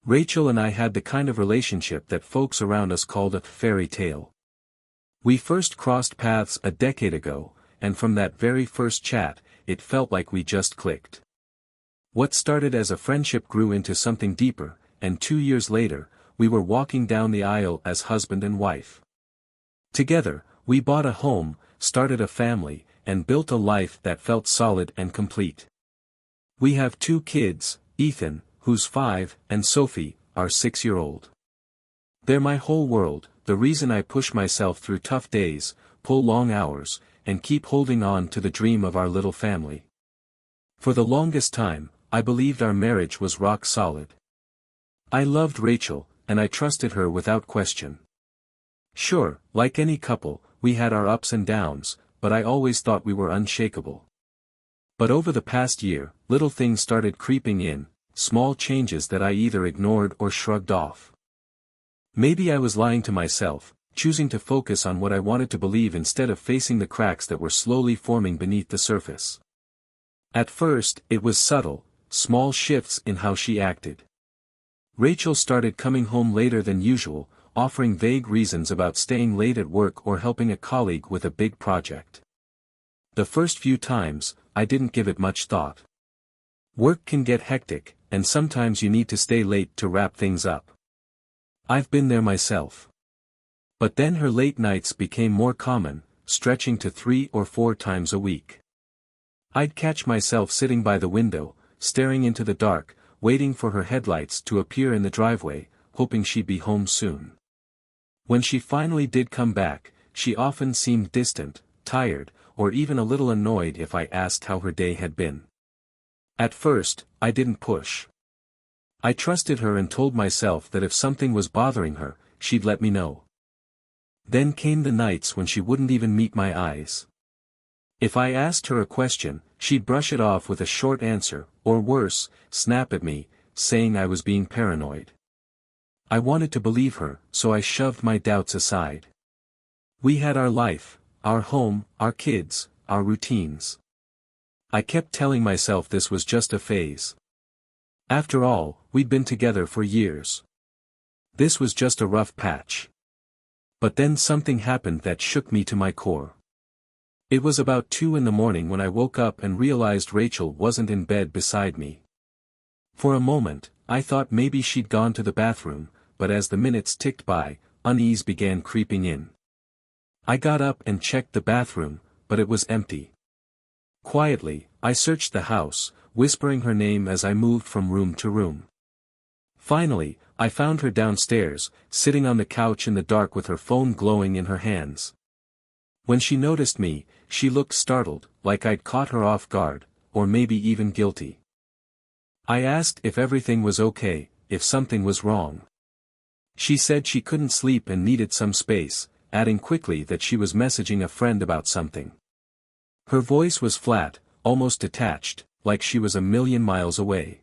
Rachel and I had the kind of relationship that folks around us called a fairy tale. We first crossed paths a decade ago, and from that very first chat, it felt like we just clicked. What started as a friendship grew into something deeper, and 2 years later, we were walking down the aisle as husband and wife. Together, we bought a home, started a family, and built a life that felt solid and complete. We have 2 kids, Ethan, who's 5, and Sophie, our 6-year-old. They're my whole world, the reason I push myself through tough days, pull long hours, and keep holding on to the dream of our little family. For the longest time, I believed our marriage was rock solid. I loved Rachel, and I trusted her without question. Sure, like any couple, we had our ups and downs, but I always thought we were unshakable. But over the past year, little things started creeping in, small changes that I either ignored or shrugged off. Maybe I was lying to myself, choosing to focus on what I wanted to believe instead of facing the cracks that were slowly forming beneath the surface. At first, it was subtle, small shifts in how she acted. Rachel started coming home later than usual, offering vague reasons about staying late at work or helping a colleague with a big project. The first few times, I didn't give it much thought. Work can get hectic, and sometimes you need to stay late to wrap things up. I've been there myself. But then her late nights became more common, stretching to 3 or 4 times a week. I'd catch myself sitting by the window, staring into the dark, waiting for her headlights to appear in the driveway, hoping she'd be home soon. When she finally did come back, she often seemed distant, tired, or even a little annoyed if I asked how her day had been. At first, I didn't push. I trusted her and told myself that if something was bothering her, she'd let me know. Then came the nights when she wouldn't even meet my eyes. If I asked her a question, she'd brush it off with a short answer, or worse, snap at me, saying I was being paranoid. I wanted to believe her, so I shoved my doubts aside. We had our life, our home, our kids, our routines. I kept telling myself this was just a phase. After all, we'd been together for years. This was just a rough patch. But then something happened that shook me to my core. It was about 2 in the morning when I woke up and realized Rachel wasn't in bed beside me. For a moment, I thought maybe she'd gone to the bathroom, but as the minutes ticked by, unease began creeping in. I got up and checked the bathroom, but it was empty. Quietly, I searched the house, whispering her name as I moved from room to room. Finally, I found her downstairs, sitting on the couch in the dark with her phone glowing in her hands. When she noticed me, she looked startled, like I'd caught her off guard, or maybe even guilty. I asked if everything was okay, if something was wrong. She said she couldn't sleep and needed some space, adding quickly that she was messaging a friend about something. Her voice was flat, almost detached, like she was a million miles away.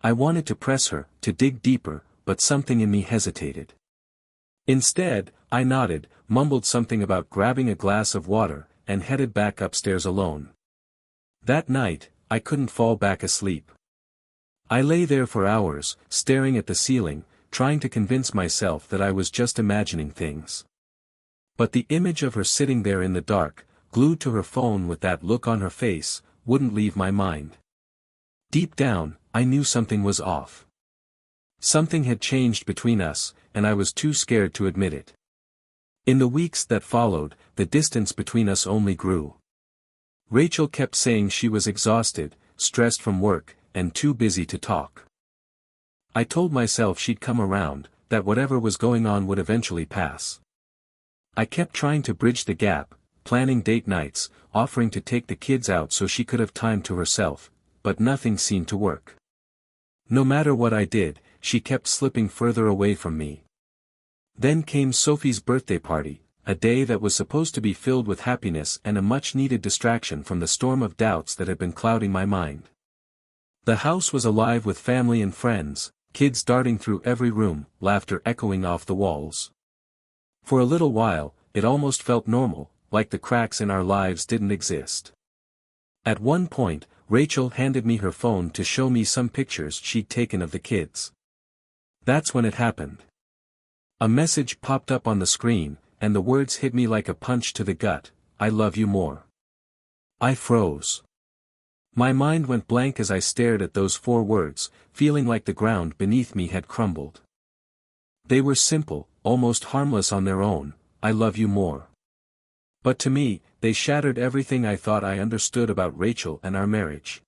I wanted to press her, to dig deeper, but something in me hesitated. Instead, I nodded, mumbled something about grabbing a glass of water, and headed back upstairs alone. That night, I couldn't fall back asleep. I lay there for hours, staring at the ceiling, trying to convince myself that I was just imagining things. But the image of her sitting there in the dark, glued to her phone with that look on her face, wouldn't leave my mind. Deep down, I knew something was off. Something had changed between us, and I was too scared to admit it. In the weeks that followed, the distance between us only grew. Rachel kept saying she was exhausted, stressed from work, and too busy to talk. I told myself she'd come around, that whatever was going on would eventually pass. I kept trying to bridge the gap, planning date nights, offering to take the kids out so she could have time to herself, but nothing seemed to work. No matter what I did, she kept slipping further away from me. Then came Sophie's birthday party, a day that was supposed to be filled with happiness and a much-needed distraction from the storm of doubts that had been clouding my mind. The house was alive with family and friends, kids darting through every room, laughter echoing off the walls. For a little while, it almost felt normal, like the cracks in our lives didn't exist. At one point, Rachel handed me her phone to show me some pictures she'd taken of the kids. That's when it happened. A message popped up on the screen, and the words hit me like a punch to the gut: I love you more. I froze. My mind went blank as I stared at those 4 words, feeling like the ground beneath me had crumbled. They were simple, almost harmless on their own: I love you more. But to me, they shattered everything I thought I understood about Rachel and our marriage.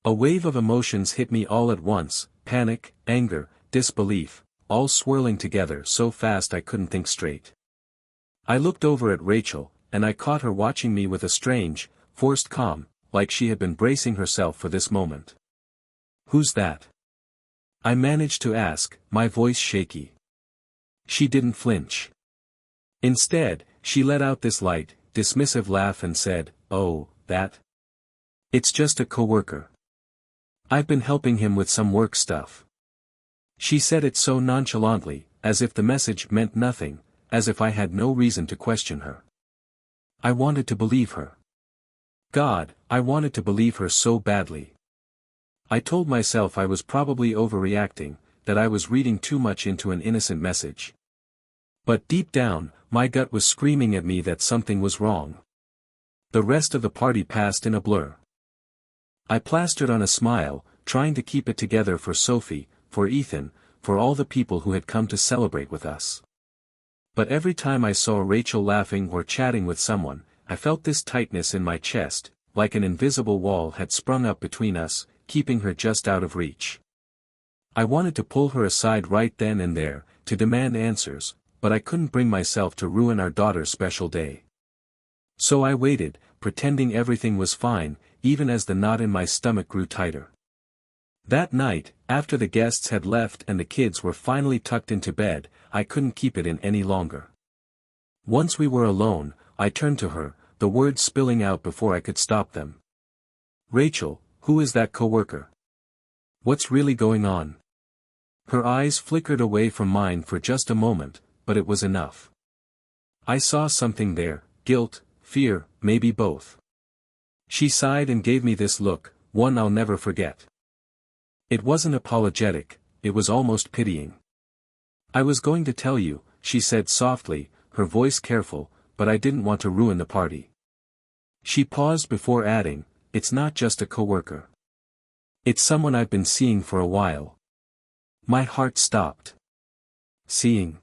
A wave of emotions hit me all at once: panic, anger, disbelief, all swirling together so fast I couldn't think straight. I looked over at Rachel, and I caught her watching me with a strange, forced calm, like she had been bracing herself for this moment. "Who's that?" I managed to ask, my voice shaky. She didn't flinch. Instead, she let out this light, dismissive laugh and said, "Oh, that? It's just a coworker. I've been helping him with some work stuff." She said it so nonchalantly, as if the message meant nothing, as if I had no reason to question her. I wanted to believe her. God, I wanted to believe her so badly. I told myself I was probably overreacting, that I was reading too much into an innocent message. But deep down, my gut was screaming at me that something was wrong. The rest of the party passed in a blur. I plastered on a smile, trying to keep it together for Sophie, for Ethan, for all the people who had come to celebrate with us. But every time I saw Rachel laughing or chatting with someone, I felt this tightness in my chest, like an invisible wall had sprung up between us, keeping her just out of reach. I wanted to pull her aside right then and there, to demand answers, but I couldn't bring myself to ruin our daughter's special day. So I waited, pretending everything was fine, even as the knot in my stomach grew tighter. That night, after the guests had left and the kids were finally tucked into bed, I couldn't keep it in any longer. Once we were alone, I turned to her, the words spilling out before I could stop them. "Rachel, who is that coworker? What's really going on?" Her eyes flickered away from mine for just a moment, but it was enough. I saw something there: guilt, fear, maybe both. She sighed and gave me this look, one I'll never forget. It wasn't apologetic, it was almost pitying. "I was going to tell you," she said softly, her voice careful, "but I didn't want to ruin the party." She paused before adding, "It's not just a coworker. It's someone I've been seeing for a while." My heart stopped. "Seeing?"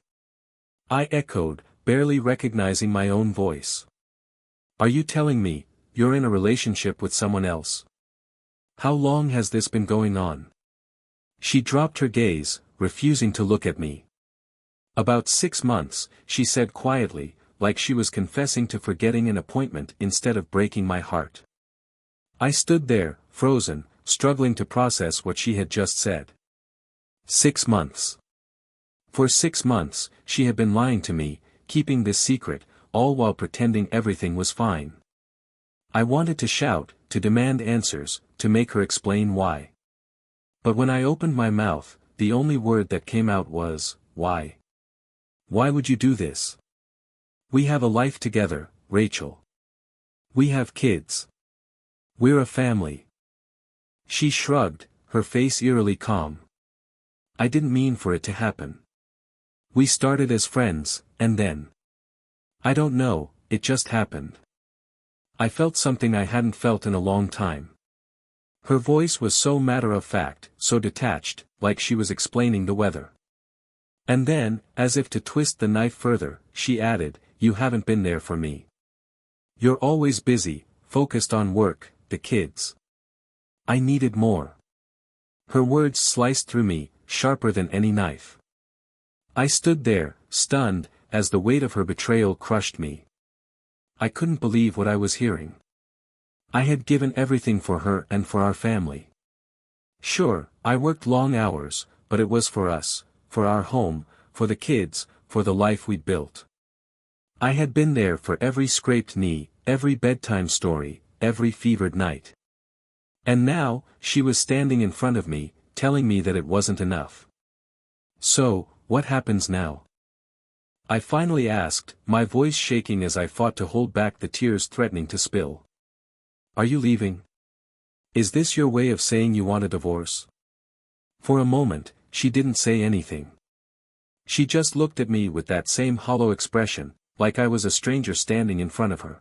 I echoed, barely recognizing my own voice. "Are you telling me you're in a relationship with someone else? How long has this been going on?" She dropped her gaze, refusing to look at me. "About 6 months," she said quietly, like she was confessing to forgetting an appointment instead of breaking my heart. I stood there, frozen, struggling to process what she had just said. 6 months. For 6 months, she had been lying to me, keeping this secret, all while pretending everything was fine. I wanted to shout, to demand answers, to make her explain why. But when I opened my mouth, the only word that came out was, "Why? Why would you do this? We have a life together, Rachel. We have kids. We're a family." She shrugged, her face eerily calm. "I didn't mean for it to happen. We started as friends, and then, I don't know, it just happened. I felt something I hadn't felt in a long time." Her voice was so matter-of-fact, so detached, like she was explaining the weather. And then, as if to twist the knife further, she added, "You haven't been there for me. You're always busy, focused on work, the kids. I needed more." Her words sliced through me, sharper than any knife. I stood there, stunned, as the weight of her betrayal crushed me. I couldn't believe what I was hearing. I had given everything for her and for our family. Sure, I worked long hours, but it was for us, for our home, for the kids, for the life we'd built. I had been there for every scraped knee, every bedtime story, every fevered night. And now, she was standing in front of me, telling me that it wasn't enough. "So, what happens now?" I finally asked, my voice shaking as I fought to hold back the tears threatening to spill. "Are you leaving? Is this your way of saying you want a divorce?" For a moment, she didn't say anything. She just looked at me with that same hollow expression, like I was a stranger standing in front of her.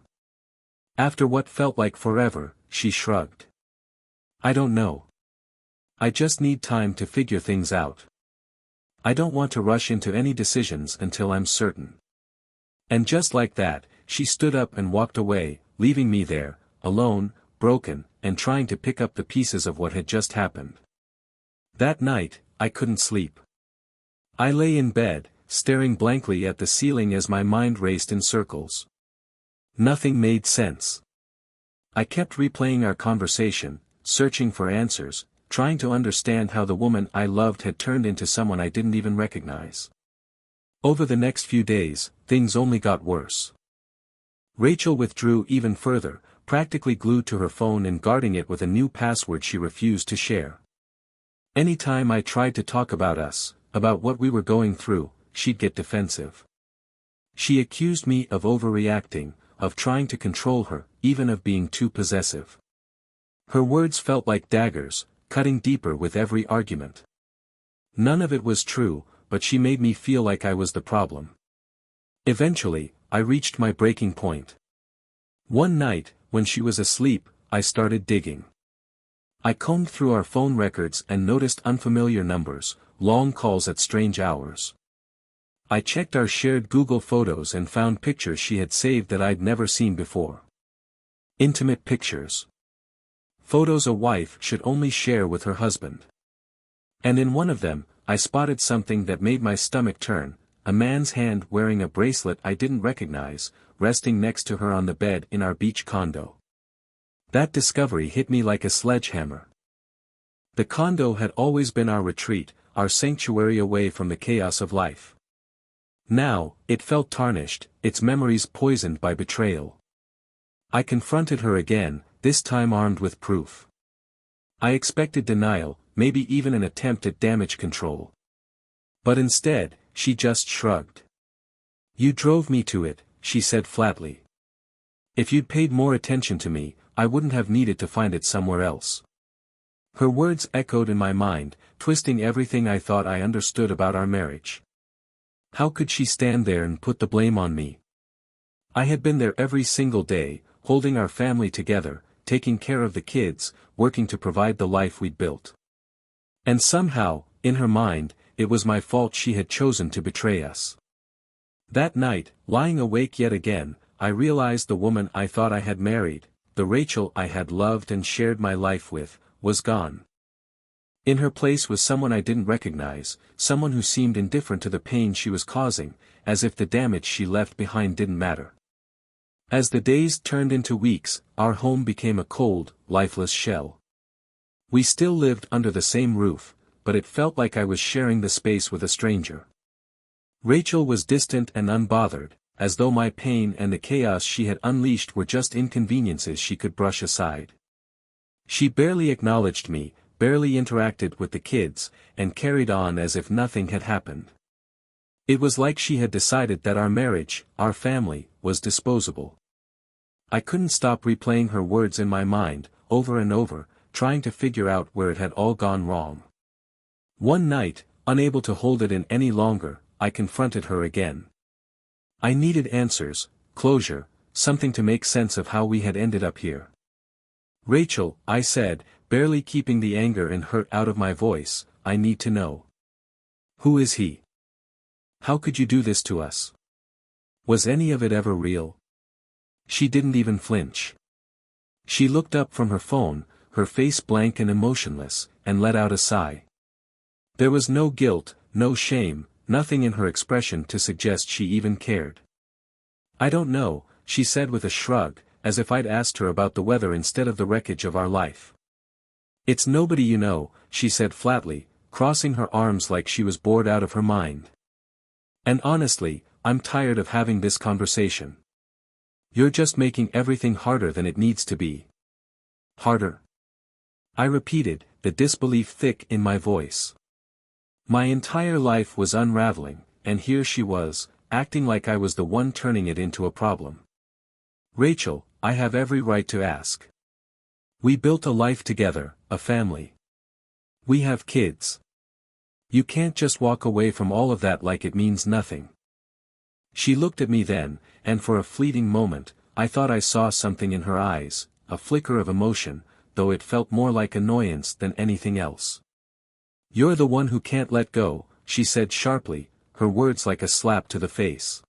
After what felt like forever, she shrugged. I don't know. I just need time to figure things out. I don't want to rush into any decisions until I'm certain. And just like that, she stood up and walked away, leaving me there, alone, broken, and trying to pick up the pieces of what had just happened. That night, I couldn't sleep. I lay in bed, staring blankly at the ceiling as my mind raced in circles. Nothing made sense. I kept replaying our conversation, searching for answers, trying to understand how the woman I loved had turned into someone I didn't even recognize. Over the next few days, things only got worse. Rachel withdrew even further, practically glued to her phone and guarding it with a new password she refused to share. Anytime I tried to talk about us, about what we were going through, she'd get defensive. She accused me of overreacting, of trying to control her, even of being too possessive. Her words felt like daggers, cutting deeper with every argument. None of it was true, but she made me feel like I was the problem. Eventually, I reached my breaking point. One night, when she was asleep, I started digging. I combed through our phone records and noticed unfamiliar numbers, long calls at strange hours. I checked our shared Google Photos and found pictures she had saved that I'd never seen before. Intimate pictures. Photos a wife should only share with her husband. And in one of them, I spotted something that made my stomach turn, a man's hand wearing a bracelet I didn't recognize, resting next to her on the bed in our beach condo. That discovery hit me like a sledgehammer. The condo had always been our retreat, our sanctuary away from the chaos of life. Now, it felt tarnished, its memories poisoned by betrayal. I confronted her again, this time armed with proof. I expected denial, maybe even an attempt at damage control. But instead, she just shrugged. You drove me to it, she said flatly. If you'd paid more attention to me, I wouldn't have needed to find it somewhere else. Her words echoed in my mind, twisting everything I thought I understood about our marriage. How could she stand there and put the blame on me? I had been there every single day, holding our family together, taking care of the kids, working to provide the life we'd built. And somehow, in her mind, it was my fault she had chosen to betray us. That night, lying awake yet again, I realized the woman I thought I had married, the Rachel I had loved and shared my life with, was gone. In her place was someone I didn't recognize, someone who seemed indifferent to the pain she was causing, as if the damage she left behind didn't matter. As the days turned into weeks, our home became a cold, lifeless shell. We still lived under the same roof, but it felt like I was sharing the space with a stranger. Rachel was distant and unbothered, as though my pain and the chaos she had unleashed were just inconveniences she could brush aside. She barely acknowledged me, barely interacted with the kids, and carried on as if nothing had happened. It was like she had decided that our marriage, our family, was disposable. I couldn't stop replaying her words in my mind, over and over, trying to figure out where it had all gone wrong. One night, unable to hold it in any longer, I confronted her again. I needed answers, closure, something to make sense of how we had ended up here. Rachel, I said, barely keeping the anger and hurt out of my voice, I need to know. Who is he? How could you do this to us? Was any of it ever real? She didn't even flinch. She looked up from her phone, her face blank and emotionless, and let out a sigh. There was no guilt, no shame, nothing in her expression to suggest she even cared. I don't know, she said with a shrug, as if I'd asked her about the weather instead of the wreckage of our life. It's nobody you know, she said flatly, crossing her arms like she was bored out of her mind. And honestly, I'm tired of having this conversation. You're just making everything harder than it needs to be. Harder? I repeated, the disbelief thick in my voice. My entire life was unraveling, and here she was, acting like I was the one turning it into a problem. Rachel, I have every right to ask. We built a life together, a family. We have kids. You can't just walk away from all of that like it means nothing. She looked at me then, and for a fleeting moment, I thought I saw something in her eyes, a flicker of emotion, though it felt more like annoyance than anything else. You're the one who can't let go, she said sharply, her words like a slap to the face.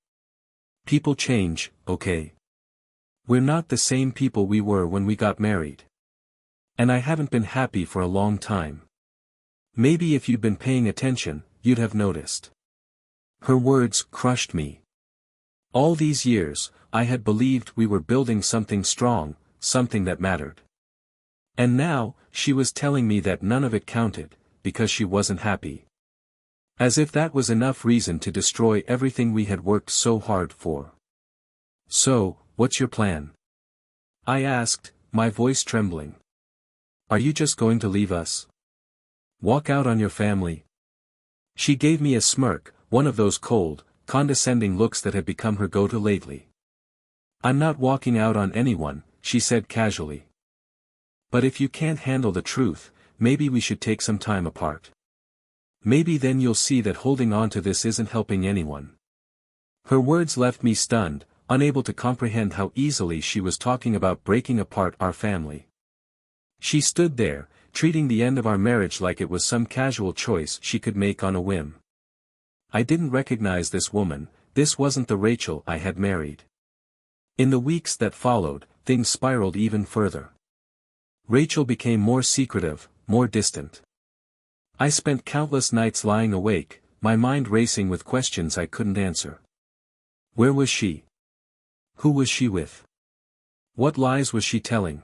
People change, okay? We're not the same people we were when we got married. And I haven't been happy for a long time. Maybe if you'd been paying attention, you'd have noticed. Her words crushed me. All these years, I had believed we were building something strong, something that mattered. And now, she was telling me that none of it counted, because she wasn't happy. As if that was enough reason to destroy everything we had worked so hard for. So, what's your plan? I asked, my voice trembling. Are you just going to leave us? Walk out on your family? She gave me a smirk, one of those cold, condescending looks that had become her go-to lately. I'm not walking out on anyone, she said casually. But if you can't handle the truth, maybe we should take some time apart. Maybe then you'll see that holding on to this isn't helping anyone. Her words left me stunned, unable to comprehend how easily she was talking about breaking apart our family. She stood there, treating the end of our marriage like it was some casual choice she could make on a whim. I didn't recognize this woman, this wasn't the Rachel I had married. In the weeks that followed, things spiraled even further. Rachel became more secretive, more distant. I spent countless nights lying awake, my mind racing with questions I couldn't answer. Where was she? Who was she with? What lies was she telling?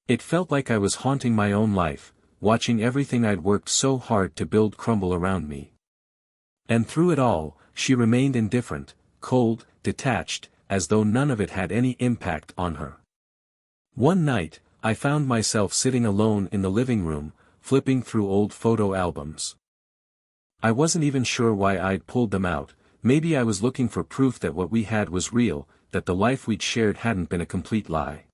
It felt like I was haunting my own life, watching everything I'd worked so hard to build crumble around me. And through it all, she remained indifferent, cold, detached, as though none of it had any impact on her. One night, I found myself sitting alone in the living room, flipping through old photo albums. I wasn't even sure why I'd pulled them out, maybe I was looking for proof that what we had was real, that the life we'd shared hadn't been a complete lie.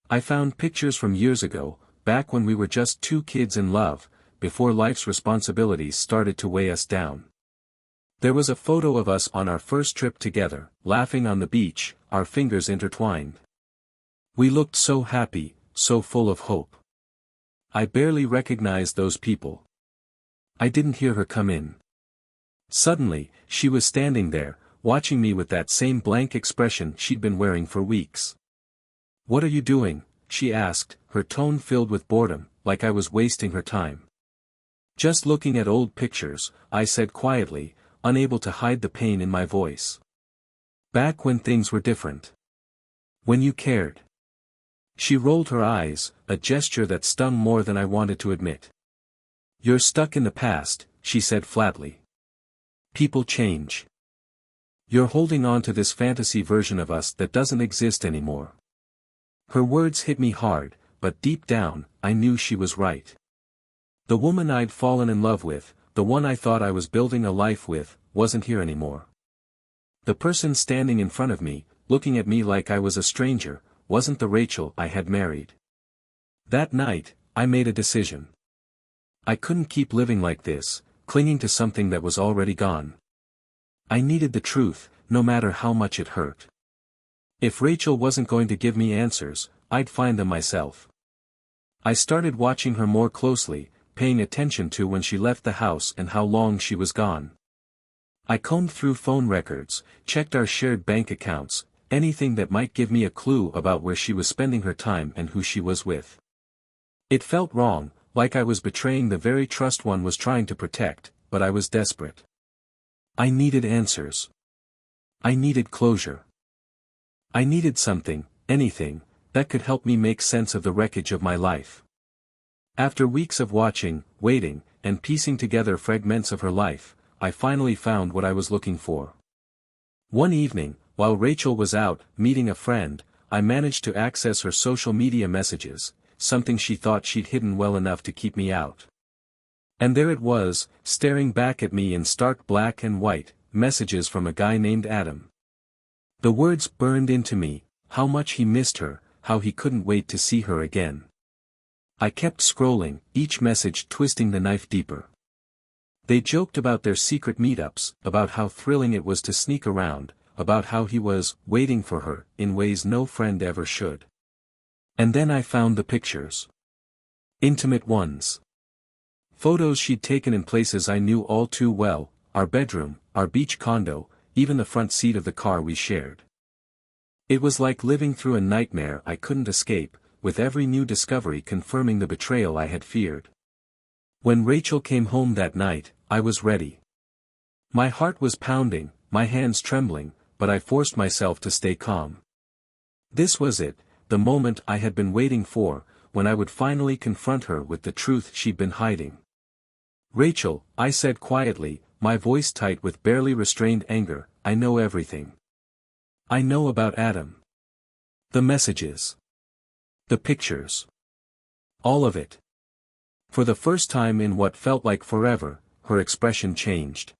I found pictures from years ago, back when we were just two kids in love, before life's responsibilities started to weigh us down. There was a photo of us on our first trip together, laughing on the beach, our fingers intertwined. We looked so happy, so full of hope. I barely recognized those people. I didn't hear her come in. Suddenly, she was standing there, watching me with that same blank expression she'd been wearing for weeks. What are you doing? She asked, her tone filled with boredom, like I was wasting her time. Just looking at old pictures, I said quietly, unable to hide the pain in my voice. Back when things were different. When you cared. She rolled her eyes, a gesture that stung more than I wanted to admit. You're stuck in the past, she said flatly. People change. You're holding on to this fantasy version of us that doesn't exist anymore. Her words hit me hard, but deep down, I knew she was right. The woman I'd fallen in love with, the one I thought I was building a life with, wasn't here anymore. The person standing in front of me, looking at me like I was a stranger, wasn't the Rachel I had married. That night, I made a decision. I couldn't keep living like this, clinging to something that was already gone. I needed the truth, no matter how much it hurt. If Rachel wasn't going to give me answers, I'd find them myself. I started watching her more closely, paying attention to when she left the house and how long she was gone. I combed through phone records, checked our shared bank accounts, anything that might give me a clue about where she was spending her time and who she was with. It felt wrong, like I was betraying the very trust one was trying to protect, but I was desperate. I needed answers. I needed closure. I needed something, anything, that could help me make sense of the wreckage of my life. After weeks of watching, waiting, and piecing together fragments of her life, I finally found what I was looking for. One evening, while Rachel was out, meeting a friend, I managed to access her social media messages, something she thought she'd hidden well enough to keep me out. And there it was, staring back at me in stark black and white, messages from a guy named Adam. The words burned into me, how much he missed her, how he couldn't wait to see her again. I kept scrolling, each message twisting the knife deeper. They joked about their secret meetups, about how thrilling it was to sneak around, about how he was waiting for her in ways no friend ever should. And then I found the pictures. Intimate ones. Photos she'd taken in places I knew all too well, our bedroom, our beach condo, even the front seat of the car we shared. It was like living through a nightmare I couldn't escape, with every new discovery confirming the betrayal I had feared. When Rachel came home that night, I was ready. My heart was pounding, my hands trembling, but I forced myself to stay calm. This was it, the moment I had been waiting for, when I would finally confront her with the truth she'd been hiding. "Rachel," I said quietly, my voice tight with barely restrained anger, "I know everything. I know about Adam. The messages. The pictures. All of it." For the first time in what felt like forever, her expression changed.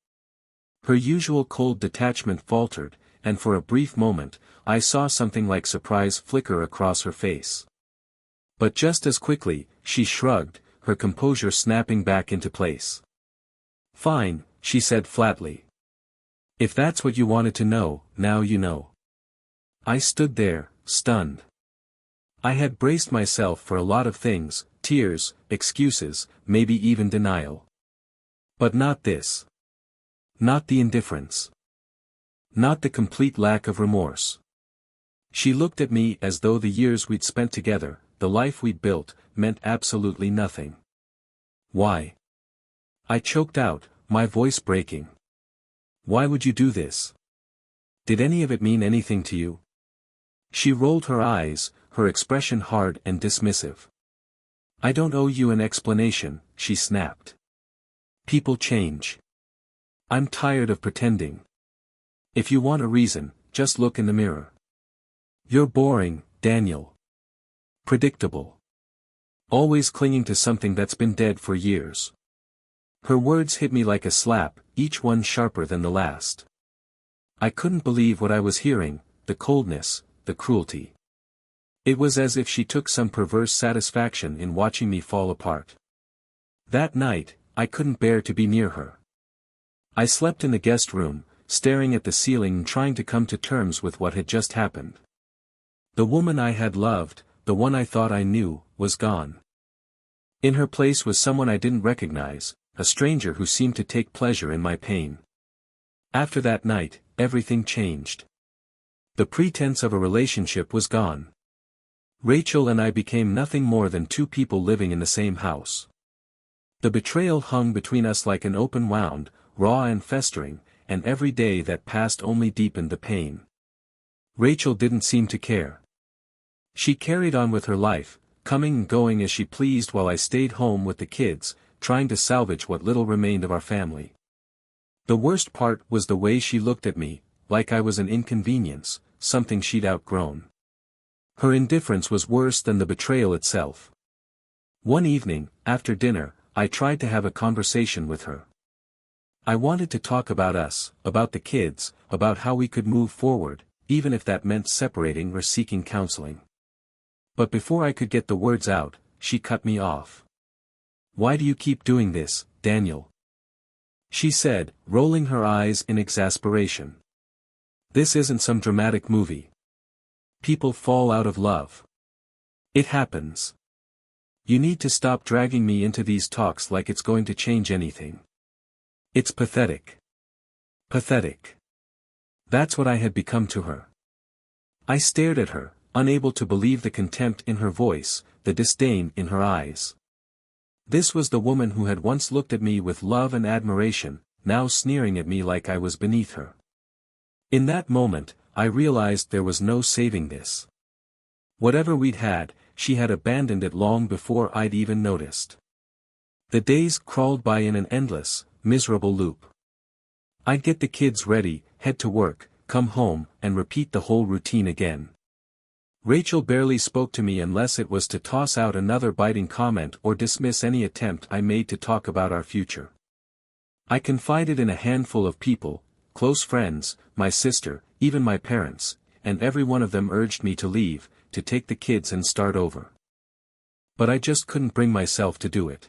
Her usual cold detachment faltered, and for a brief moment, I saw something like surprise flicker across her face. But just as quickly, she shrugged, her composure snapping back into place. "Fine," she said flatly. "If that's what you wanted to know, now you know." I stood there, stunned. I had braced myself for a lot of things, tears, excuses, maybe even denial. But not this. Not the indifference. Not the complete lack of remorse. She looked at me as though the years we'd spent together, the life we'd built, meant absolutely nothing. "Why?" I choked out, my voice breaking. "Why would you do this? Did any of it mean anything to you?" She rolled her eyes, her expression hard and dismissive. "I don't owe you an explanation," she snapped. "People change. I'm tired of pretending. If you want a reason, just look in the mirror. You're boring, Daniel. Predictable. Always clinging to something that's been dead for years." Her words hit me like a slap, each one sharper than the last. I couldn't believe what I was hearing, the coldness, the cruelty. It was as if she took some perverse satisfaction in watching me fall apart. That night, I couldn't bear to be near her. I slept in the guest room, staring at the ceiling and trying to come to terms with what had just happened. The woman I had loved, the one I thought I knew, was gone. In her place was someone I didn't recognize, a stranger who seemed to take pleasure in my pain. After that night, everything changed. The pretense of a relationship was gone. Rachel and I became nothing more than two people living in the same house. The betrayal hung between us like an open wound, raw and festering, and every day that passed only deepened the pain. Rachel didn't seem to care. She carried on with her life, coming and going as she pleased while I stayed home with the kids, trying to salvage what little remained of our family. The worst part was the way she looked at me, like I was an inconvenience, something she'd outgrown. Her indifference was worse than the betrayal itself. One evening, after dinner, I tried to have a conversation with her. I wanted to talk about us, about the kids, about how we could move forward, even if that meant separating or seeking counseling. But before I could get the words out, she cut me off. "Why do you keep doing this, Daniel?" she said, rolling her eyes in exasperation. "This isn't some dramatic movie. People fall out of love. It happens. You need to stop dragging me into these talks like it's going to change anything. It's pathetic. Pathetic." That's what I had become to her. I stared at her, unable to believe the contempt in her voice, the disdain in her eyes. This was the woman who had once looked at me with love and admiration, now sneering at me like I was beneath her. In that moment, I realized there was no saving this. Whatever we'd had, she had abandoned it long before I'd even noticed. The days crawled by in an endless, miserable loop. I'd get the kids ready, head to work, come home, and repeat the whole routine again. Rachel barely spoke to me unless it was to toss out another biting comment or dismiss any attempt I made to talk about our future. I confided in a handful of people, close friends, my sister, even my parents, and every one of them urged me to leave, to take the kids and start over. But I just couldn't bring myself to do it.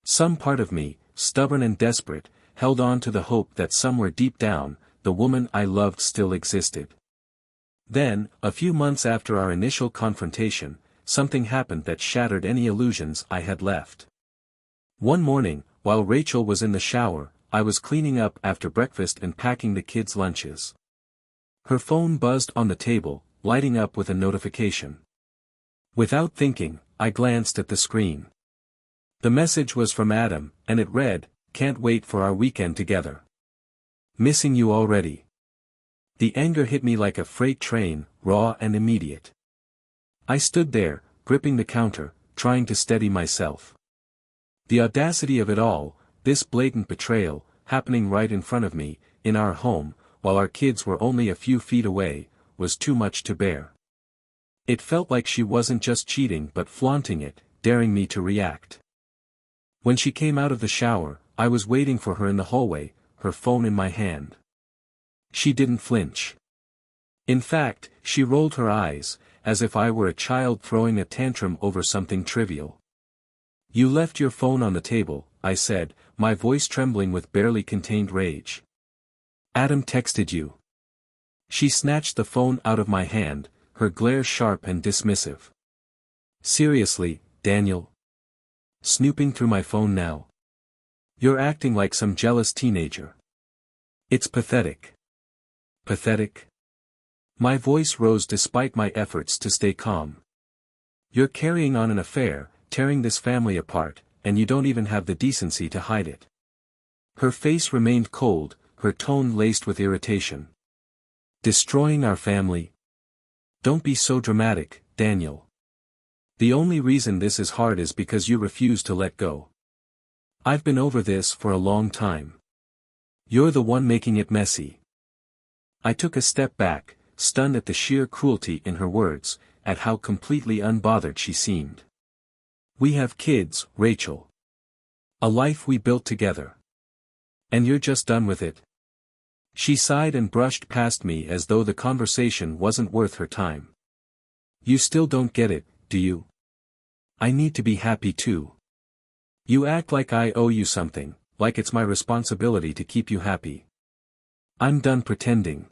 Some part of me, stubborn and desperate, held on to the hope that somewhere deep down, the woman I loved still existed. Then, a few months after our initial confrontation, something happened that shattered any illusions I had left. One morning, while Rachel was in the shower, I was cleaning up after breakfast and packing the kids' lunches. Her phone buzzed on the table, lighting up with a notification. Without thinking, I glanced at the screen. The message was from Adam, and it read, "Can't wait for our weekend together. Missing you already." The anger hit me like a freight train, raw and immediate. I stood there, gripping the counter, trying to steady myself. The audacity of it all, this blatant betrayal, happening right in front of me, in our home, while our kids were only a few feet away, was too much to bear. It felt like she wasn't just cheating but flaunting it, daring me to react. When she came out of the shower, I was waiting for her in the hallway, her phone in my hand. She didn't flinch. In fact, she rolled her eyes, as if I were a child throwing a tantrum over something trivial. "You left your phone on the table," I said, my voice trembling with barely contained rage. "Adam texted you." She snatched the phone out of my hand, her glare sharp and dismissive. "Seriously, Daniel? Snooping through my phone now? You're acting like some jealous teenager. It's pathetic." "Pathetic?" My voice rose despite my efforts to stay calm. "You're carrying on an affair, tearing this family apart, and you don't even have the decency to hide it." Her face remained cold, her tone laced with irritation. "Destroying our family? Don't be so dramatic, Daniel. The only reason this is hard is because you refuse to let go. I've been over this for a long time. You're the one making it messy." I took a step back, stunned at the sheer cruelty in her words, at how completely unbothered she seemed. "We have kids, Rachel. A life we built together. And you're just done with it?" She sighed and brushed past me as though the conversation wasn't worth her time. "You still don't get it, do you? I need to be happy too. You act like I owe you something, like it's my responsibility to keep you happy. I'm done pretending."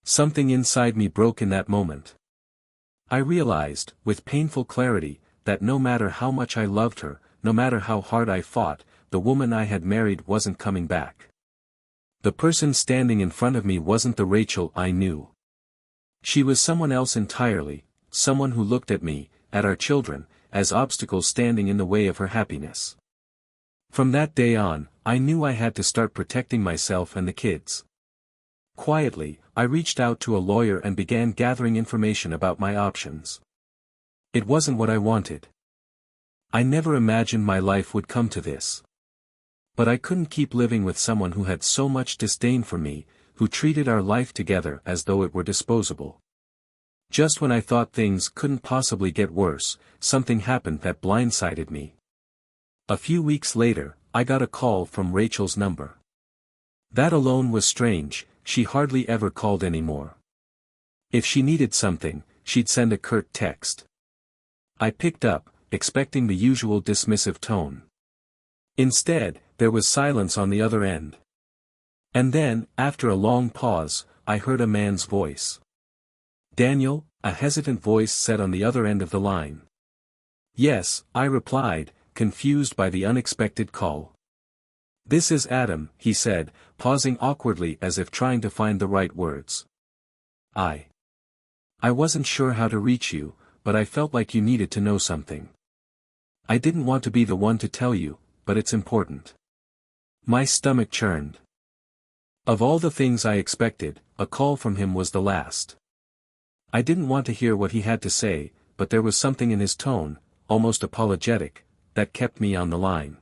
Something inside me broke in that moment. I realized, with painful clarity, that no matter how much I loved her, no matter how hard I fought, the woman I had married wasn't coming back. The person standing in front of me wasn't the Rachel I knew. She was someone else entirely, someone who looked at me, at our children, as obstacles standing in the way of her happiness. From that day on, I knew I had to start protecting myself and the kids. Quietly, I reached out to a lawyer and began gathering information about my options. It wasn't what I wanted. I never imagined my life would come to this. But I couldn't keep living with someone who had so much disdain for me, who treated our life together as though it were disposable. Just when I thought things couldn't possibly get worse, something happened that blindsided me. A few weeks later, I got a call from Rachel's number. That alone was strange, she hardly ever called anymore. If she needed something, she'd send a curt text. I picked up, expecting the usual dismissive tone. Instead, there was silence on the other end. And then, after a long pause, I heard a man's voice. "Daniel?" a hesitant voice said on the other end of the line. "Yes," I replied, confused by the unexpected call. "This is Adam," he said, pausing awkwardly as if trying to find the right words. I wasn't sure how to reach you, but I felt like you needed to know something. I didn't want to be the one to tell you, but it's important." My stomach churned. Of all the things I expected, a call from him was the last. I didn't want to hear what he had to say, but there was something in his tone, almost apologetic, that kept me on the line.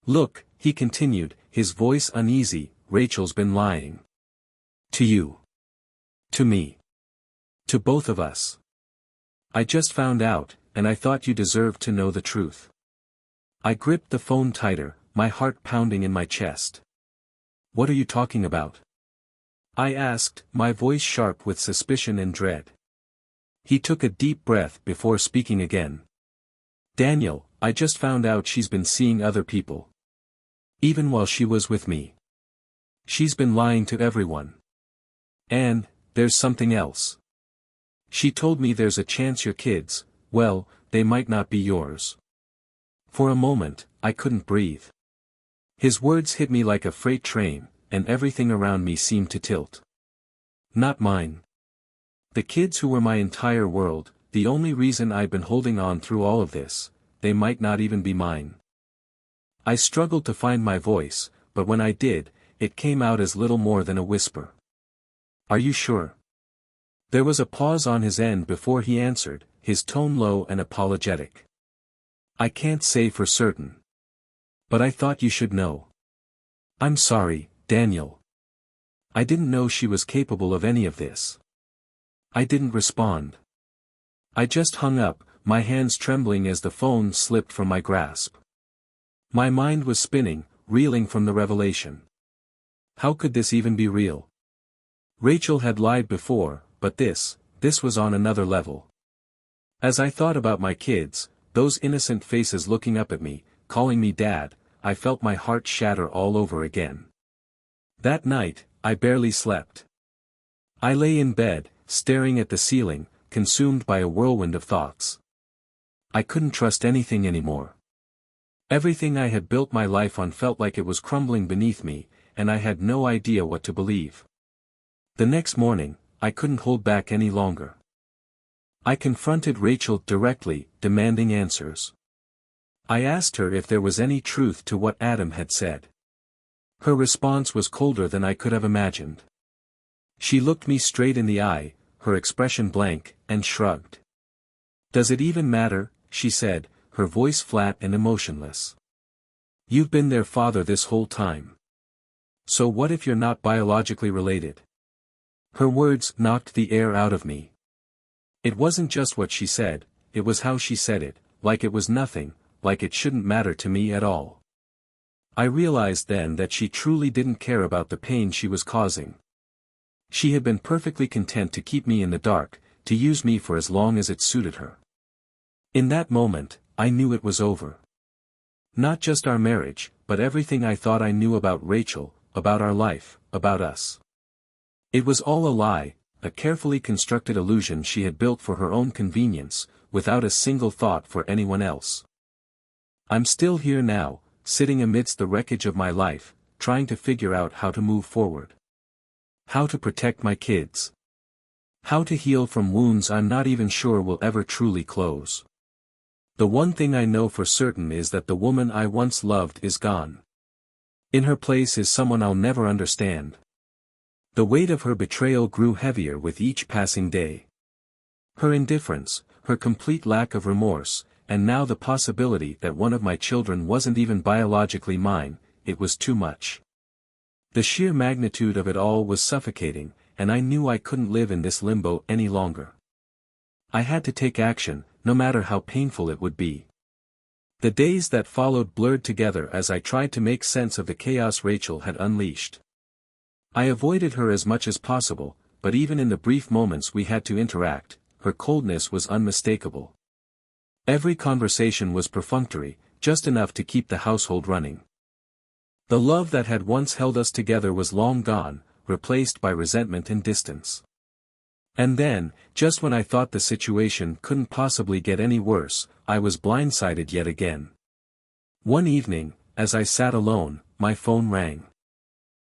"Look," he continued, his voice uneasy, "Rachel's been lying. To you. To me. To both of us. I just found out, and I thought you deserved to know the truth." I gripped the phone tighter, my heart pounding in my chest. "What are you talking about?" I asked, my voice sharp with suspicion and dread. He took a deep breath before speaking again. "Daniel, I just found out she's been seeing other people. Even while she was with me. She's been lying to everyone. And, there's something else. She told me there's a chance your kids, well, they might not be yours. For a moment, I couldn't breathe. His words hit me like a freight train, and everything around me seemed to tilt. Not mine. The kids who were my entire world, the only reason I'd been holding on through all of this, they might not even be mine. I struggled to find my voice, but when I did, it came out as little more than a whisper. Are you sure? There was a pause on his end before he answered, his tone low and apologetic. I can't say for certain. But I thought you should know. I'm sorry, Daniel. I didn't know she was capable of any of this. I didn't respond. I just hung up, my hands trembling as the phone slipped from my grasp. My mind was spinning, reeling from the revelation. How could this even be real? Rachel had lied before, but this was on another level. As I thought about my kids, those innocent faces looking up at me, calling me dad, I felt my heart shatter all over again. That night, I barely slept. I lay in bed, staring at the ceiling, consumed by a whirlwind of thoughts. I couldn't trust anything anymore. Everything I had built my life on felt like it was crumbling beneath me, and I had no idea what to believe. The next morning, I couldn't hold back any longer. I confronted Rachel directly, demanding answers. I asked her if there was any truth to what Adam had said. Her response was colder than I could have imagined. She looked me straight in the eye, her expression blank, and shrugged. Does it even matter, she said, her voice flat and emotionless. You've been their father this whole time. So what if you're not biologically related? Her words knocked the air out of me. It wasn't just what she said, it was how she said it, like it was nothing, like it shouldn't matter to me at all. I realized then that she truly didn't care about the pain she was causing. She had been perfectly content to keep me in the dark, to use me for as long as it suited her. In that moment, I knew it was over. Not just our marriage, but everything I thought I knew about Rachel, about our life, about us. It was all a lie, a carefully constructed illusion she had built for her own convenience, without a single thought for anyone else. I'm still here now, sitting amidst the wreckage of my life, trying to figure out how to move forward. How to protect my kids. How to heal from wounds I'm not even sure will ever truly close. The one thing I know for certain is that the woman I once loved is gone. In her place is someone I'll never understand. The weight of her betrayal grew heavier with each passing day. Her indifference, her complete lack of remorse, and now the possibility that one of my children wasn't even biologically mine, it was too much. The sheer magnitude of it all was suffocating, and I knew I couldn't live in this limbo any longer. I had to take action, no matter how painful it would be. The days that followed blurred together as I tried to make sense of the chaos Rachel had unleashed. I avoided her as much as possible, but even in the brief moments we had to interact, her coldness was unmistakable. Every conversation was perfunctory, just enough to keep the household running. The love that had once held us together was long gone, replaced by resentment and distance. And then, just when I thought the situation couldn't possibly get any worse, I was blindsided yet again. One evening, as I sat alone, my phone rang.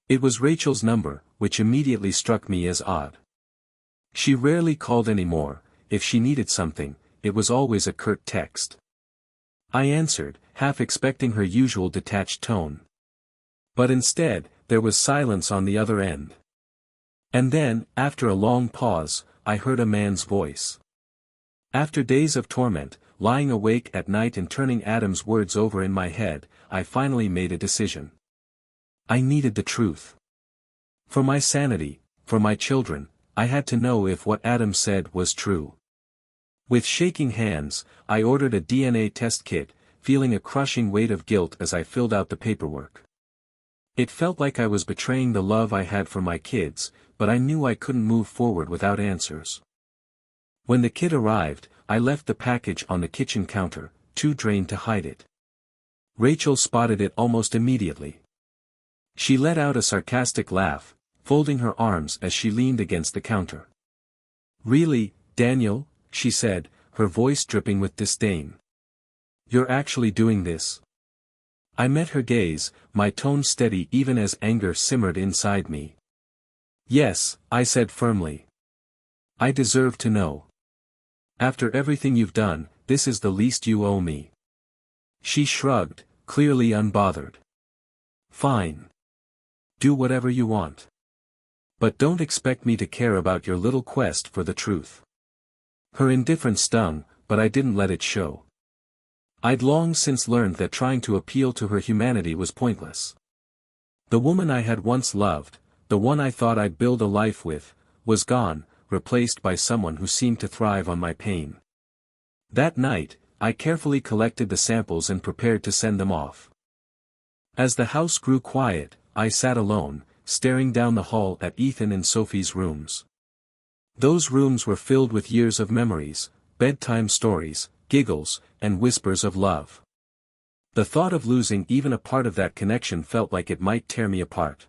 It was Rachel's number, which immediately struck me as odd. She rarely called anymore. If she needed something, it was always a curt text. I answered, half expecting her usual detached tone. But instead, there was silence on the other end. And then, after a long pause, I heard a man's voice. After days of torment, lying awake at night and turning Adam's words over in my head, I finally made a decision. I needed the truth. For my sanity, for my children, I had to know if what Adam said was true. With shaking hands, I ordered a DNA test kit, feeling a crushing weight of guilt as I filled out the paperwork. It felt like I was betraying the love I had for my kids, but I knew I couldn't move forward without answers. When the kit arrived, I left the package on the kitchen counter, too drained to hide it. Rachel spotted it almost immediately. She let out a sarcastic laugh, folding her arms as she leaned against the counter. "Really, Daniel?" she said, her voice dripping with disdain. "You're actually doing this?" I met her gaze, my tone steady even as anger simmered inside me. "Yes," I said firmly. "I deserve to know. After everything you've done, this is the least you owe me." She shrugged, clearly unbothered. "Fine. Do whatever you want. But don't expect me to care about your little quest for the truth." Her indifference stung, but I didn't let it show. I'd long since learned that trying to appeal to her humanity was pointless. The woman I had once loved, the one I thought I'd build a life with, was gone, replaced by someone who seemed to thrive on my pain. That night, I carefully collected the samples and prepared to send them off. As the house grew quiet, I sat alone, staring down the hall at Ethan and Sophie's rooms. Those rooms were filled with years of memories, bedtime stories, giggles, and whispers of love. The thought of losing even a part of that connection felt like it might tear me apart.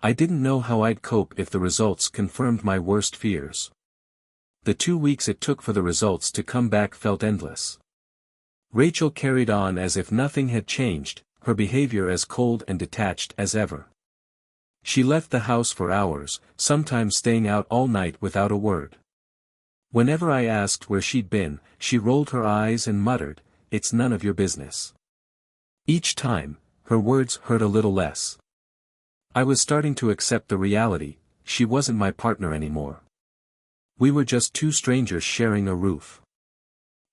I didn't know how I'd cope if the results confirmed my worst fears. The 2 weeks it took for the results to come back felt endless. Rachel carried on as if nothing had changed, her behavior as cold and detached as ever. She left the house for hours, sometimes staying out all night without a word. Whenever I asked where she'd been, she rolled her eyes and muttered, "It's none of your business." Each time, her words hurt a little less. I was starting to accept the reality, she wasn't my partner anymore. We were just two strangers sharing a roof.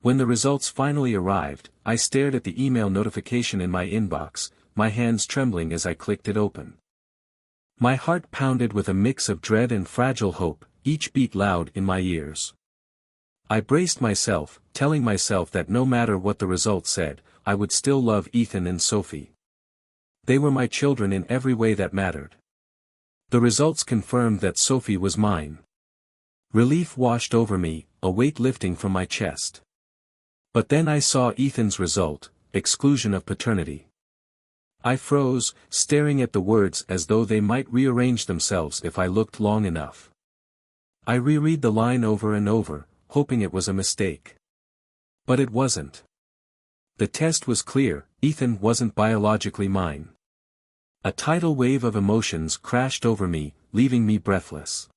When the results finally arrived, I stared at the email notification in my inbox, my hands trembling as I clicked it open. My heart pounded with a mix of dread and fragile hope, each beat loud in my ears. I braced myself, telling myself that no matter what the results said, I would still love Ethan and Sophie. They were my children in every way that mattered. The results confirmed that Sophie was mine. Relief washed over me, a weight lifting from my chest. But then I saw Ethan's result, exclusion of paternity. I froze, staring at the words as though they might rearrange themselves if I looked long enough. I reread the line over and over, hoping it was a mistake. But it wasn't. The test was clear, Ethan wasn't biologically mine. A tidal wave of emotions crashed over me, leaving me breathless.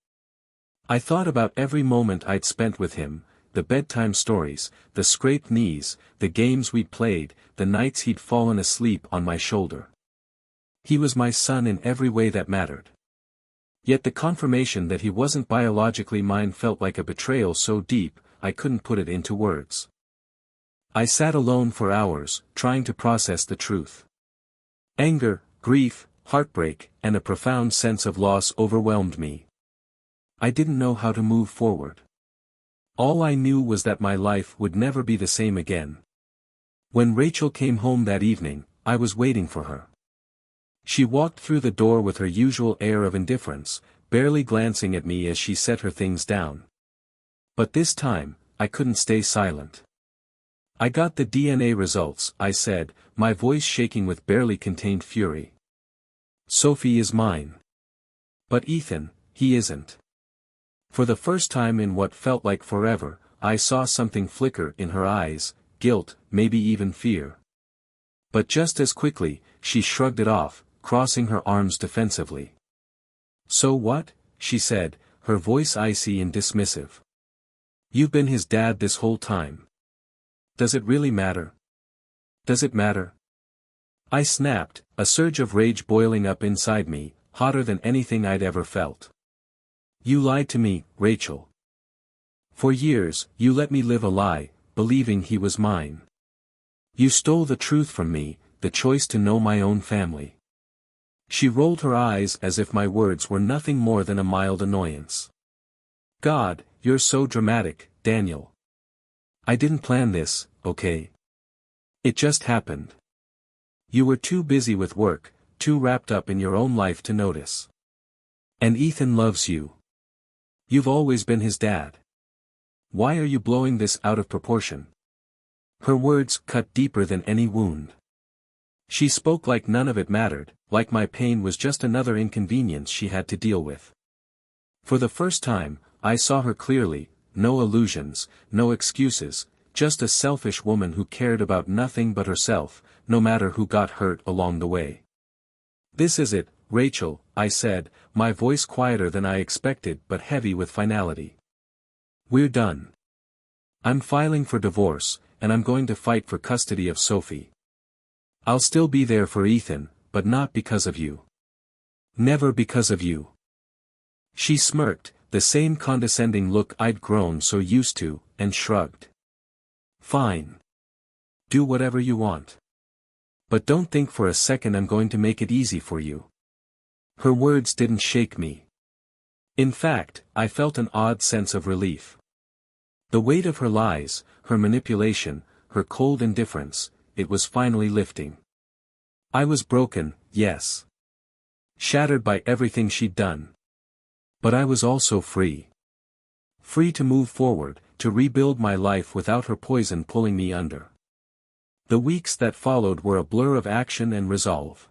I thought about every moment I'd spent with him, the bedtime stories, the scraped knees, the games we'd played, the nights he'd fallen asleep on my shoulder. He was my son in every way that mattered. Yet the confirmation that he wasn't biologically mine felt like a betrayal so deep, I couldn't put it into words. I sat alone for hours, trying to process the truth. Anger, grief, heartbreak, and a profound sense of loss overwhelmed me. I didn't know how to move forward. All I knew was that my life would never be the same again. When Rachel came home that evening, I was waiting for her. She walked through the door with her usual air of indifference, barely glancing at me as she set her things down. But this time, I couldn't stay silent. "I got the DNA results," I said, my voice shaking with barely contained fury. "Sophie is mine. But Ethan, he isn't." For the first time in what felt like forever, I saw something flicker in her eyes, guilt, maybe even fear. But just as quickly, she shrugged it off, crossing her arms defensively. "So what?" she said, her voice icy and dismissive. "You've been his dad this whole time. Does it really matter? Does it matter?" I snapped, a surge of rage boiling up inside me, hotter than anything I'd ever felt. "You lied to me, Rachel. For years, you let me live a lie, believing he was mine. You stole the truth from me, the choice to know my own family." She rolled her eyes as if my words were nothing more than a mild annoyance. "God, you're so dramatic, Daniel. I didn't plan this, okay? It just happened. You were too busy with work, too wrapped up in your own life to notice. And Ethan loves you. You've always been his dad. Why are you blowing this out of proportion?" Her words cut deeper than any wound. She spoke like none of it mattered, like my pain was just another inconvenience she had to deal with. For the first time, I saw her clearly, no illusions, no excuses, just a selfish woman who cared about nothing but herself, no matter who got hurt along the way. "This is it, Rachel," I said, my voice quieter than I expected but heavy with finality. "We're done. I'm filing for divorce, and I'm going to fight for custody of Sophie. I'll still be there for Ethan, but not because of you. Never because of you." She smirked, the same condescending look I'd grown so used to, and shrugged. "Fine. Do whatever you want. But don't think for a second I'm going to make it easy for you." Her words didn't shake me. In fact, I felt an odd sense of relief. The weight of her lies, her manipulation, her cold indifference, it was finally lifting. I was broken, yes. Shattered by everything she'd done. But I was also free. Free to move forward, to rebuild my life without her poison pulling me under. The weeks that followed were a blur of action and resolve.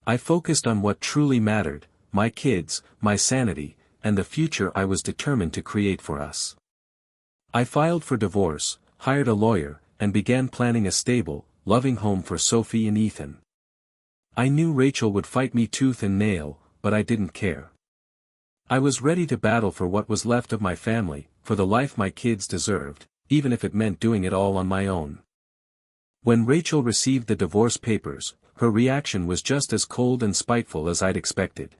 I focused on what truly mattered, my kids, my sanity, and the future I was determined to create for us. I filed for divorce, hired a lawyer, and began planning a stable, loving home for Sophie and Ethan. I knew Rachel would fight me tooth and nail, but I didn't care. I was ready to battle for what was left of my family, for the life my kids deserved, even if it meant doing it all on my own. When Rachel received the divorce papers, her reaction was just as cold and spiteful as I'd expected.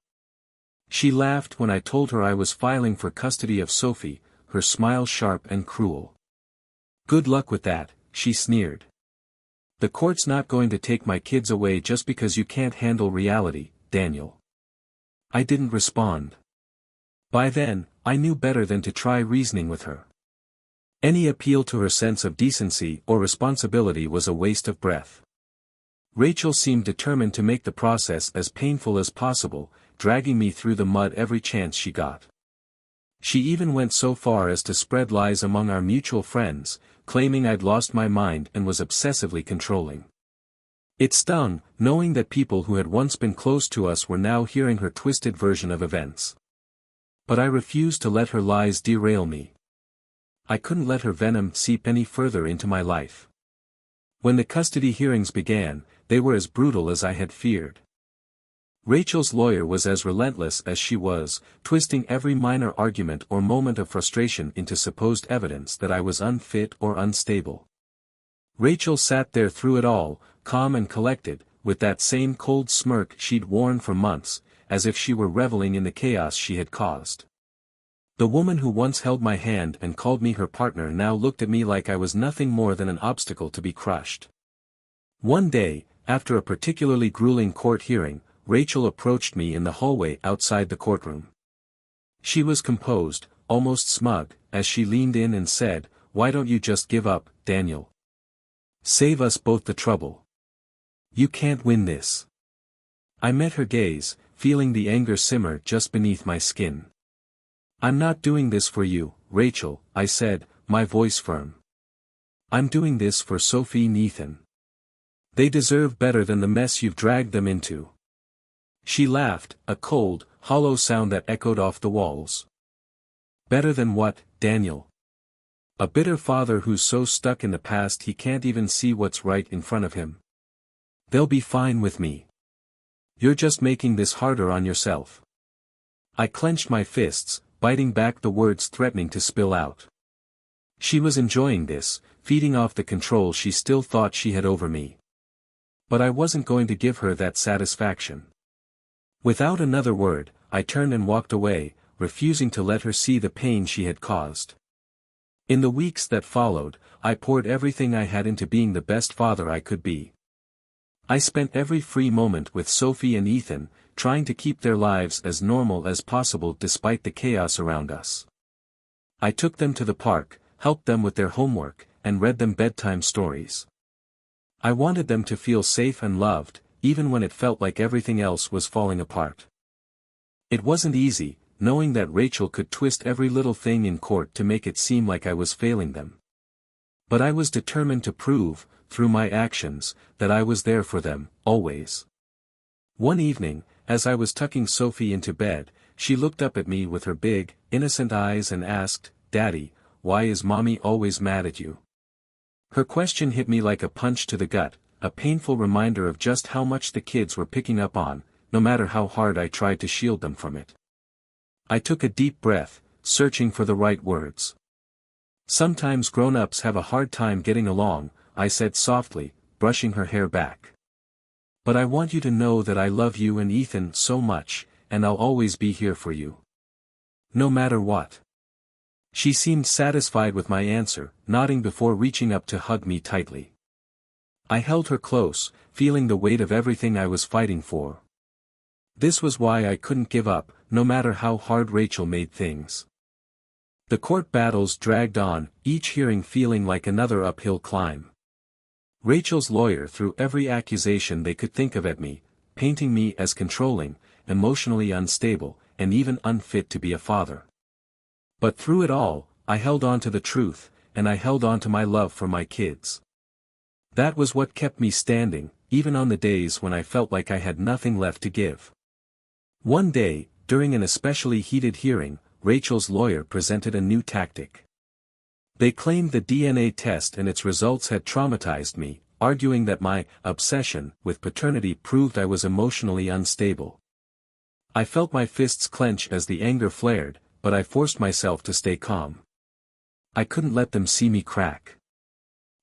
She laughed when I told her I was filing for custody of Sophie, her smile sharp and cruel. "Good luck with that," she sneered. "The court's not going to take my kids away just because you can't handle reality, Daniel." I didn't respond. By then, I knew better than to try reasoning with her. Any appeal to her sense of decency or responsibility was a waste of breath. Rachel seemed determined to make the process as painful as possible, dragging me through the mud every chance she got. She even went so far as to spread lies among our mutual friends, claiming I'd lost my mind and was obsessively controlling. It stung, knowing that people who had once been close to us were now hearing her twisted version of events. But I refused to let her lies derail me. I couldn't let her venom seep any further into my life. When the custody hearings began, they were as brutal as I had feared. Rachel's lawyer was as relentless as she was, twisting every minor argument or moment of frustration into supposed evidence that I was unfit or unstable. Rachel sat there through it all, calm and collected, with that same cold smirk she'd worn for months, as if she were reveling in the chaos she had caused. The woman who once held my hand and called me her partner now looked at me like I was nothing more than an obstacle to be crushed. One day, after a particularly grueling court hearing, Rachel approached me in the hallway outside the courtroom. She was composed, almost smug, as she leaned in and said, "Why don't you just give up, Daniel? Save us both the trouble. You can't win this." I met her gaze, feeling the anger simmer just beneath my skin. "I'm not doing this for you, Rachel," I said, my voice firm. "I'm doing this for Sophie and Ethan. They deserve better than the mess you've dragged them into." She laughed, a cold, hollow sound that echoed off the walls. "Better than what, Daniel? A bitter father who's so stuck in the past he can't even see what's right in front of him. They'll be fine with me. You're just making this harder on yourself." I clenched my fists, biting back the words threatening to spill out. She was enjoying this, feeding off the control she still thought she had over me. But I wasn't going to give her that satisfaction. Without another word, I turned and walked away, refusing to let her see the pain she had caused. In the weeks that followed, I poured everything I had into being the best father I could be. I spent every free moment with Sophie and Ethan, trying to keep their lives as normal as possible despite the chaos around us. I took them to the park, helped them with their homework, and read them bedtime stories. I wanted them to feel safe and loved, even when it felt like everything else was falling apart. It wasn't easy, knowing that Rachel could twist every little thing in court to make it seem like I was failing them. But I was determined to prove, through my actions, that I was there for them, always. One evening, as I was tucking Sophie into bed, she looked up at me with her big, innocent eyes and asked, "Daddy, why is Mommy always mad at you?" Her question hit me like a punch to the gut, a painful reminder of just how much the kids were picking up on, no matter how hard I tried to shield them from it. I took a deep breath, searching for the right words. "Sometimes grown-ups have a hard time getting along," I said softly, brushing her hair back. "But I want you to know that I love you and Ethan so much, and I'll always be here for you. No matter what." She seemed satisfied with my answer, nodding before reaching up to hug me tightly. I held her close, feeling the weight of everything I was fighting for. This was why I couldn't give up, no matter how hard Rachel made things. The court battles dragged on, each hearing feeling like another uphill climb. Rachel's lawyer threw every accusation they could think of at me, painting me as controlling, emotionally unstable, and even unfit to be a father. But through it all, I held on to the truth, and I held on to my love for my kids. That was what kept me standing, even on the days when I felt like I had nothing left to give. One day, during an especially heated hearing, Rachel's lawyer presented a new tactic. They claimed the DNA test and its results had traumatized me, arguing that my obsession with paternity proved I was emotionally unstable. I felt my fists clench as the anger flared, but I forced myself to stay calm. I couldn't let them see me crack.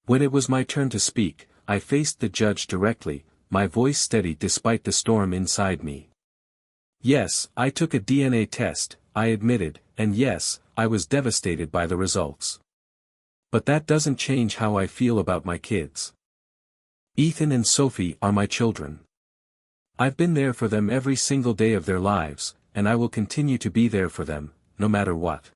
When it was my turn to speak, I faced the judge directly, my voice steady despite the storm inside me. "Yes, I took a DNA test," I admitted, "and yes, I was devastated by the results. But that doesn't change how I feel about my kids. Ethan and Sophie are my children. I've been there for them every single day of their lives, and I will continue to be there for them, no matter what."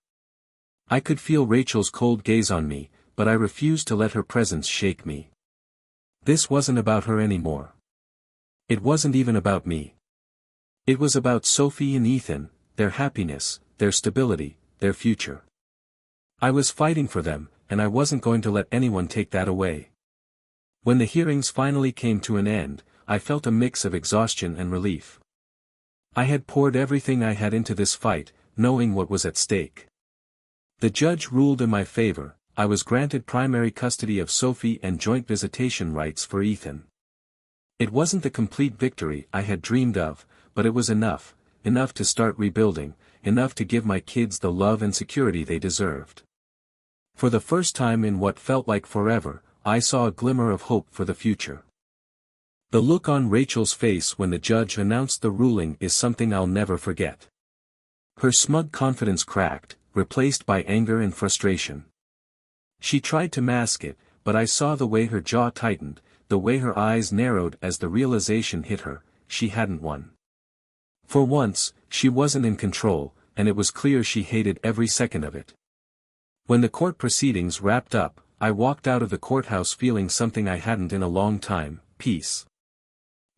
I could feel Rachel's cold gaze on me, but I refused to let her presence shake me. This wasn't about her anymore. It wasn't even about me. It was about Sophie and Ethan, their happiness, their stability, their future. I was fighting for them, and I wasn't going to let anyone take that away. When the hearings finally came to an end, I felt a mix of exhaustion and relief. I had poured everything I had into this fight, knowing what was at stake. The judge ruled in my favor. I was granted primary custody of Sophie and joint visitation rights for Ethan. It wasn't the complete victory I had dreamed of, but it was enough to start rebuilding, enough to give my kids the love and security they deserved. For the first time in what felt like forever, I saw a glimmer of hope for the future. The look on Rachel's face when the judge announced the ruling is something I'll never forget. Her smug confidence cracked, replaced by anger and frustration. She tried to mask it, but I saw the way her jaw tightened, the way her eyes narrowed as the realization hit her, she hadn't won. For once, she wasn't in control, and it was clear she hated every second of it. When the court proceedings wrapped up, I walked out of the courthouse feeling something I hadn't in a long time, peace.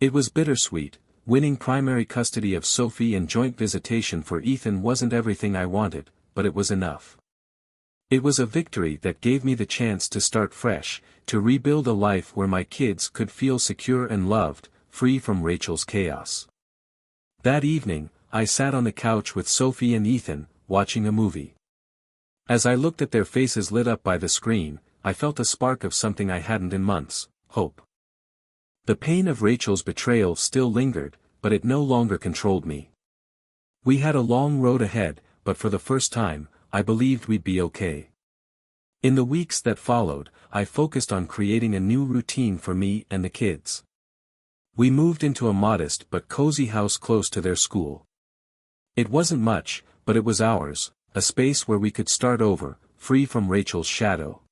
It was bittersweet. Winning primary custody of Sophie and joint visitation for Ethan wasn't everything I wanted, but it was enough. It was a victory that gave me the chance to start fresh, to rebuild a life where my kids could feel secure and loved, free from Rachel's chaos. That evening, I sat on the couch with Sophie and Ethan, watching a movie. As I looked at their faces lit up by the screen, I felt a spark of something I hadn't in months, hope. The pain of Rachel's betrayal still lingered, but it no longer controlled me. We had a long road ahead, but for the first time, I believed we'd be okay. In the weeks that followed, I focused on creating a new routine for me and the kids. We moved into a modest but cozy house close to their school. It wasn't much, but it was ours, a space where we could start over, free from Rachel's shadow.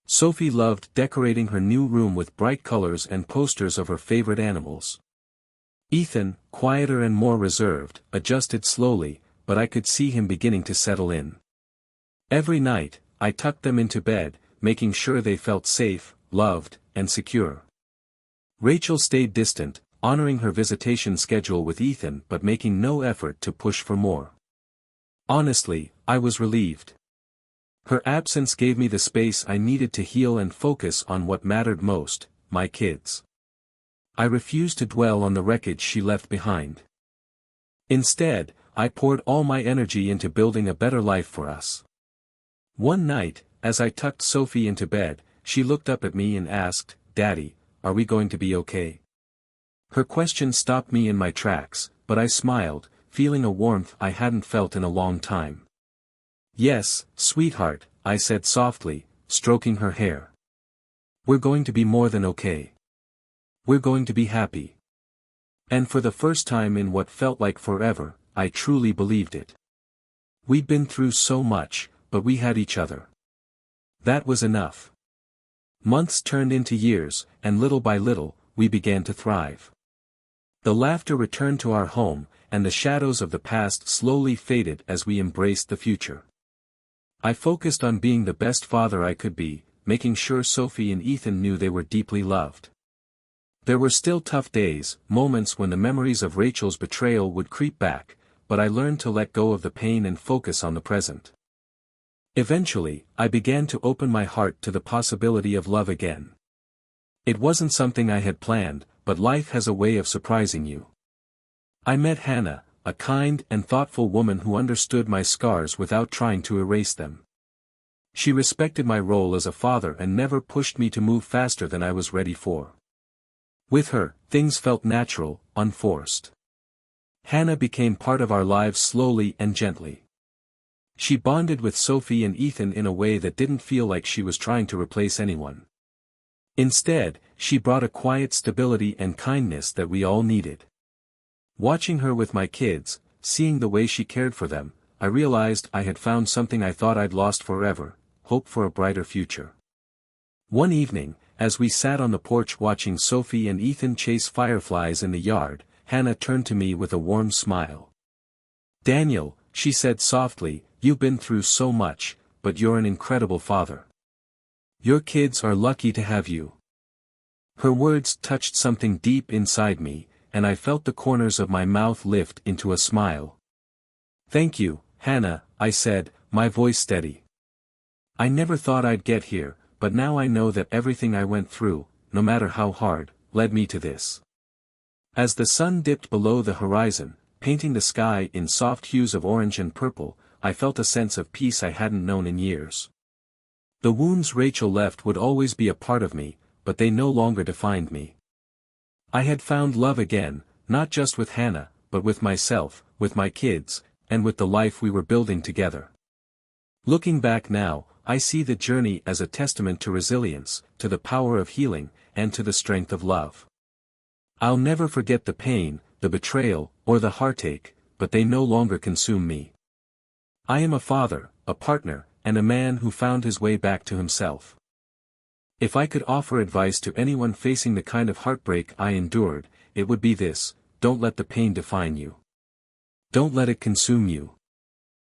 Sophie loved decorating her new room with bright colors and posters of her favorite animals. Ethan, quieter and more reserved, adjusted slowly, but I could see him beginning to settle in. Every night, I tucked them into bed, making sure they felt safe, loved, and secure. Rachel stayed distant, honoring her visitation schedule with Ethan but making no effort to push for more. Honestly, I was relieved. Her absence gave me the space I needed to heal and focus on what mattered most, my kids. I refused to dwell on the wreckage she left behind. Instead, I poured all my energy into building a better life for us. One night, as I tucked Sophie into bed, she looked up at me and asked, "Daddy, are we going to be okay?" Her question stopped me in my tracks, but I smiled, feeling a warmth I hadn't felt in a long time. "Yes, sweetheart," I said softly, stroking her hair. "We're going to be more than okay. We're going to be happy." And for the first time in what felt like forever, I truly believed it. We'd been through so much, but we had each other. That was enough. Months turned into years, and little by little, we began to thrive. The laughter returned to our home, and the shadows of the past slowly faded as we embraced the future. I focused on being the best father I could be, making sure Sophie and Ethan knew they were deeply loved. There were still tough days, moments when the memories of Rachel's betrayal would creep back, but I learned to let go of the pain and focus on the present. Eventually, I began to open my heart to the possibility of love again. It wasn't something I had planned, but life has a way of surprising you. I met Hannah, a kind and thoughtful woman who understood my scars without trying to erase them. She respected my role as a father and never pushed me to move faster than I was ready for. With her, things felt natural, unforced. Hannah became part of our lives slowly and gently. She bonded with Sophie and Ethan in a way that didn't feel like she was trying to replace anyone. Instead, she brought a quiet stability and kindness that we all needed. Watching her with my kids, seeing the way she cared for them, I realized I had found something I thought I'd lost forever: hope for a brighter future. One evening, as we sat on the porch watching Sophie and Ethan chase fireflies in the yard, Hannah turned to me with a warm smile. "Daniel," she said softly, "you've been through so much, but you're an incredible father. Your kids are lucky to have you." Her words touched something deep inside me, and I felt the corners of my mouth lift into a smile. "Thank you, Hannah," I said, my voice steady. "I never thought I'd get here, but now I know that everything I went through, no matter how hard, led me to this." As the sun dipped below the horizon, painting the sky in soft hues of orange and purple, I felt a sense of peace I hadn't known in years. The wounds Rachel left would always be a part of me, but they no longer defined me. I had found love again, not just with Hannah, but with myself, with my kids, and with the life we were building together. Looking back now, I see the journey as a testament to resilience, to the power of healing, and to the strength of love. I'll never forget the pain, the betrayal, or the heartache, but they no longer consume me. I am a father, a partner, and a man who found his way back to himself. If I could offer advice to anyone facing the kind of heartbreak I endured, it would be this: don't let the pain define you. Don't let it consume you.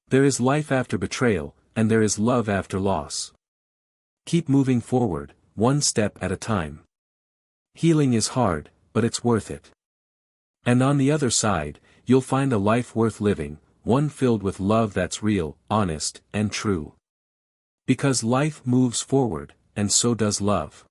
There is life after betrayal, and there is love after loss. Keep moving forward, one step at a time. Healing is hard, but it's worth it. And on the other side, you'll find a life worth living, one filled with love that's real, honest, and true. Because life moves forward, and so does love.